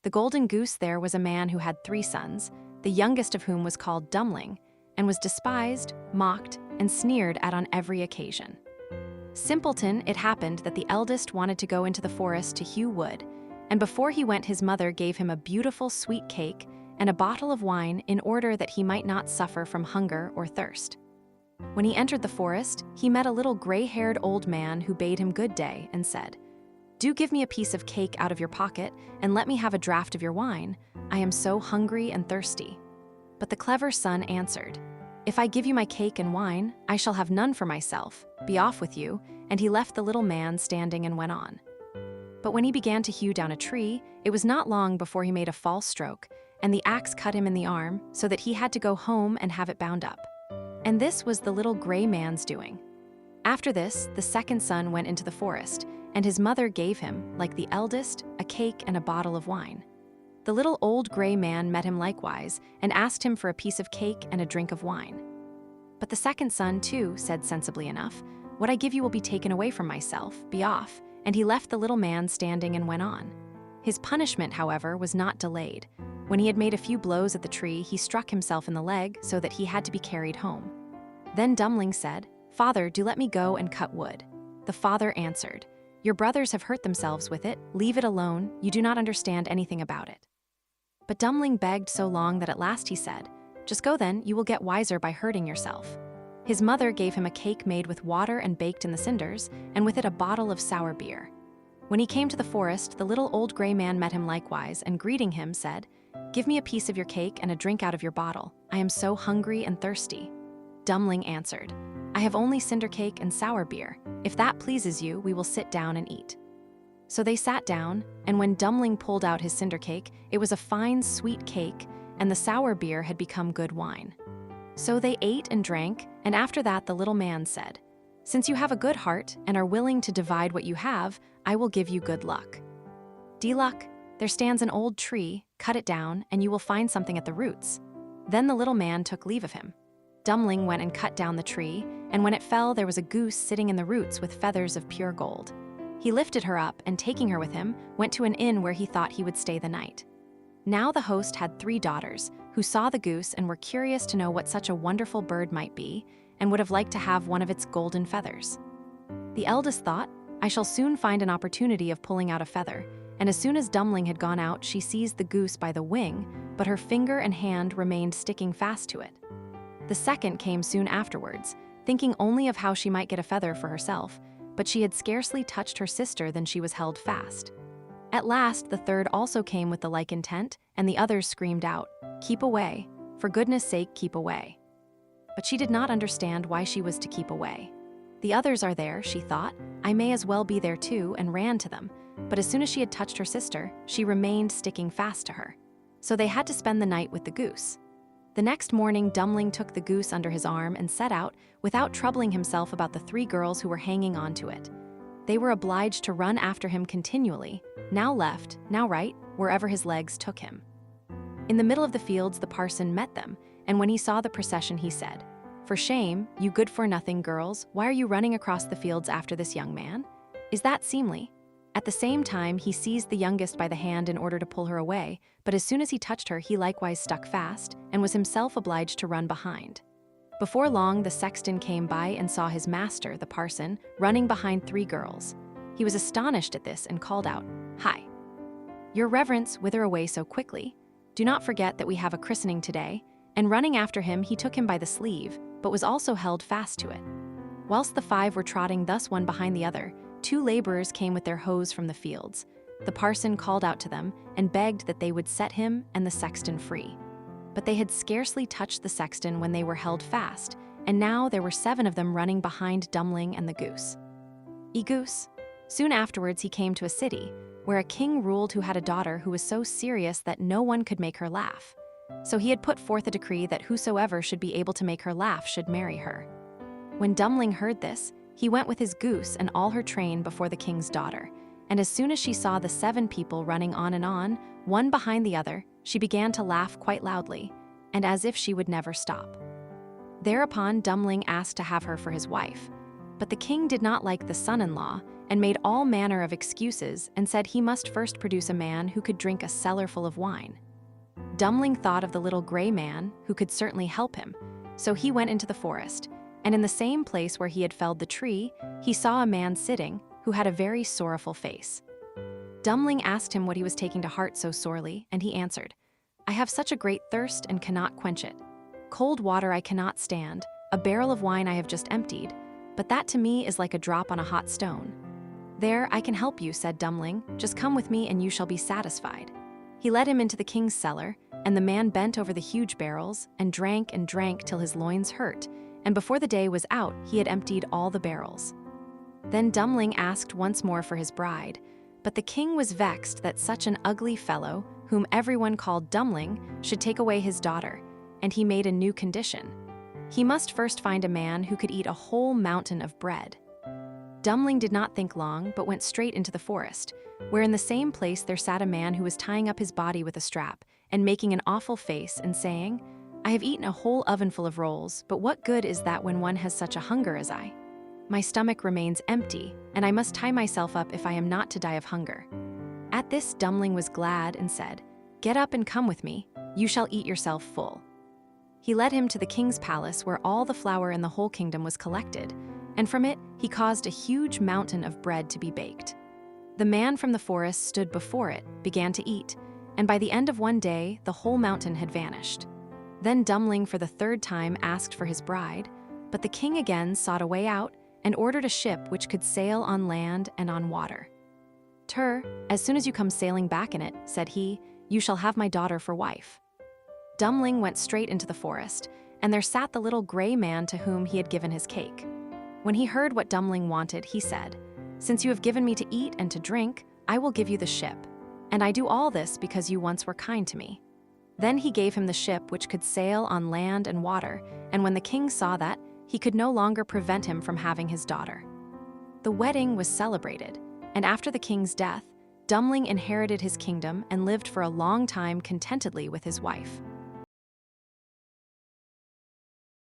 The golden goose there was a man who had 3 sons, the youngest of whom was called Dummling, and was despised, mocked, and sneered at on every occasion. Simpleton, it happened that the eldest wanted to go into the forest to hew wood, and before he went his mother gave him a beautiful sweet cake and a bottle of wine in order that he might not suffer from hunger or thirst. When he entered the forest, he met a little gray-haired old man who bade him good day and said, "Do give me a piece of cake out of your pocket and let me have a draught of your wine. I am so hungry and thirsty." But the clever son answered, "If I give you my cake and wine, I shall have none for myself. Be off with you." And he left the little man standing and went on. But when he began to hew down a tree, it was not long before he made a false stroke, and the axe cut him in the arm, so that he had to go home and have it bound up. And this was the little gray man's doing. After this, the second son went into the forest, and his mother gave him, like the eldest, a cake and a bottle of wine. The little old gray man met him likewise, and asked him for a piece of cake and a drink of wine. But the second son, too, said sensibly enough, "What I give you will be taken away from myself. Be off." And he left the little man standing and went on. His punishment, however, was not delayed. When he had made a few blows at the tree, he struck himself in the leg so that he had to be carried home. Then Dummling said, "Father, do let me go and cut wood." The father answered, "Your brothers have hurt themselves with it. Leave it alone. You do not understand anything about it." But Dummling begged so long that at last he said, "Just go then, you will get wiser by hurting yourself." His mother gave him a cake made with water and baked in the cinders, and with it a bottle of sour beer. When he came to the forest, the little old gray man met him likewise, and greeting him, said, "Give me a piece of your cake and a drink out of your bottle. I am so hungry and thirsty." Dummling answered, "I have only cinder cake and sour beer. If that pleases you, we will sit down and eat." So they sat down, and when Dummling pulled out his cinder cake, it was a fine, sweet cake, and the sour beer had become good wine. So they ate and drank, and after that the little man said, "Since you have a good heart and are willing to divide what you have, I will give you good luck. D-luck, there stands an old tree, cut it down, and you will find something at the roots." Then the little man took leave of him. Dummling went and cut down the tree, and when it fell there was a goose sitting in the roots with feathers of pure gold. He lifted her up, and taking her with him, went to an inn where he thought he would stay the night. Now the host had 3 daughters, who saw the goose and were curious to know what such a wonderful bird might be, and would have liked to have one of its golden feathers. The eldest thought, "I shall soon find an opportunity of pulling out a feather," and as soon as Dummling had gone out, she seized the goose by the wing, but her finger and hand remained sticking fast to it. The second came soon afterwards, thinking only of how she might get a feather for herself, but she had scarcely touched her sister than she was held fast. At last, the third also came with the like intent, and the others screamed out, "Keep away! For goodness' sake, keep away!" But she did not understand why she was to keep away. The others are there, she thought, I may as well be there too, and ran to them. But as soon as she had touched her sister, she remained sticking fast to her. So they had to spend the night with the goose. The next morning, Dummling took the goose under his arm and set out, without troubling himself about the 3 girls who were hanging on to it. They were obliged to run after him continually, now left, now right, wherever his legs took him. In the middle of the fields the parson met them, and when he saw the procession he said, "For shame, you good-for-nothing girls, why are you running across the fields after this young man? Is that seemly?" At the same time he seized the youngest by the hand in order to pull her away, but as soon as he touched her he likewise stuck fast, and was himself obliged to run behind. Before long the sexton came by and saw his master, the parson, running behind 3 girls. He was astonished at this and called out, "Hi! Your reverence, whither away so quickly? Do not forget that we have a christening today." And running after him he took him by the sleeve, but was also held fast to it. Whilst the 5 were trotting thus one behind the other, 2 laborers came with their hoes from the fields. The parson called out to them and begged that they would set him and the sexton free. But they had scarcely touched the sexton when they were held fast, and now there were 7 of them running behind Dummling and the goose. Goose. Soon afterwards he came to a city, where a king ruled who had a daughter who was so serious that no one could make her laugh. So he had put forth a decree that whosoever should be able to make her laugh should marry her. When Dummling heard this, he went with his goose and all her train before the king's daughter, and as soon as she saw the 7 people running on, one behind the other, she began to laugh quite loudly, and as if she would never stop. Thereupon Dummling asked to have her for his wife, but the king did not like the son-in-law, and made all manner of excuses and said he must first produce a man who could drink a cellarful of wine. Dummling thought of the little gray man who could certainly help him, so he went into the forest, and in the same place where he had felled the tree, he saw a man sitting who had a very sorrowful face. Dummling asked him what he was taking to heart so sorely, and he answered, "I have such a great thirst and cannot quench it. Cold water I cannot stand, a barrel of wine I have just emptied, but that to me is like a drop on a hot stone." "There, I can help you," said Dummling. "Just come with me and you shall be satisfied." He led him into the king's cellar, and the man bent over the huge barrels and drank till his loins hurt, and before the day was out he had emptied all the barrels. Then Dummling asked once more for his bride, but the king was vexed that such an ugly fellow, whom everyone called Dummling, should take away his daughter, and he made a new condition. He must first find a man who could eat a whole mountain of bread. Dummling did not think long, but went straight into the forest, where in the same place there sat a man who was tying up his body with a strap, and making an awful face, and saying, "I have eaten a whole ovenful of rolls, but what good is that when one has such a hunger as I? My stomach remains empty, and I must tie myself up if I am not to die of hunger." At this Dummling was glad and said, "Get up and come with me, you shall eat yourself full." He led him to the king's palace where all the flour in the whole kingdom was collected, and from it he caused a huge mountain of bread to be baked. The man from the forest stood before it, began to eat, and by the end of one day the whole mountain had vanished. Then Dummling for the third time asked for his bride, but the king again sought a way out and ordered a ship which could sail on land and on water. "Tur, as soon as you come sailing back in it," said he, "you shall have my daughter for wife." Dummling went straight into the forest, and there sat the little gray man to whom he had given his cake. When he heard what Dummling wanted, he said, "Since you have given me to eat and to drink, I will give you the ship, and I do all this because you once were kind to me." Then he gave him the ship which could sail on land and water, and when the king saw that, he could no longer prevent him from having his daughter. The wedding was celebrated, and after the king's death, Dummling inherited his kingdom and lived for a long time contentedly with his wife.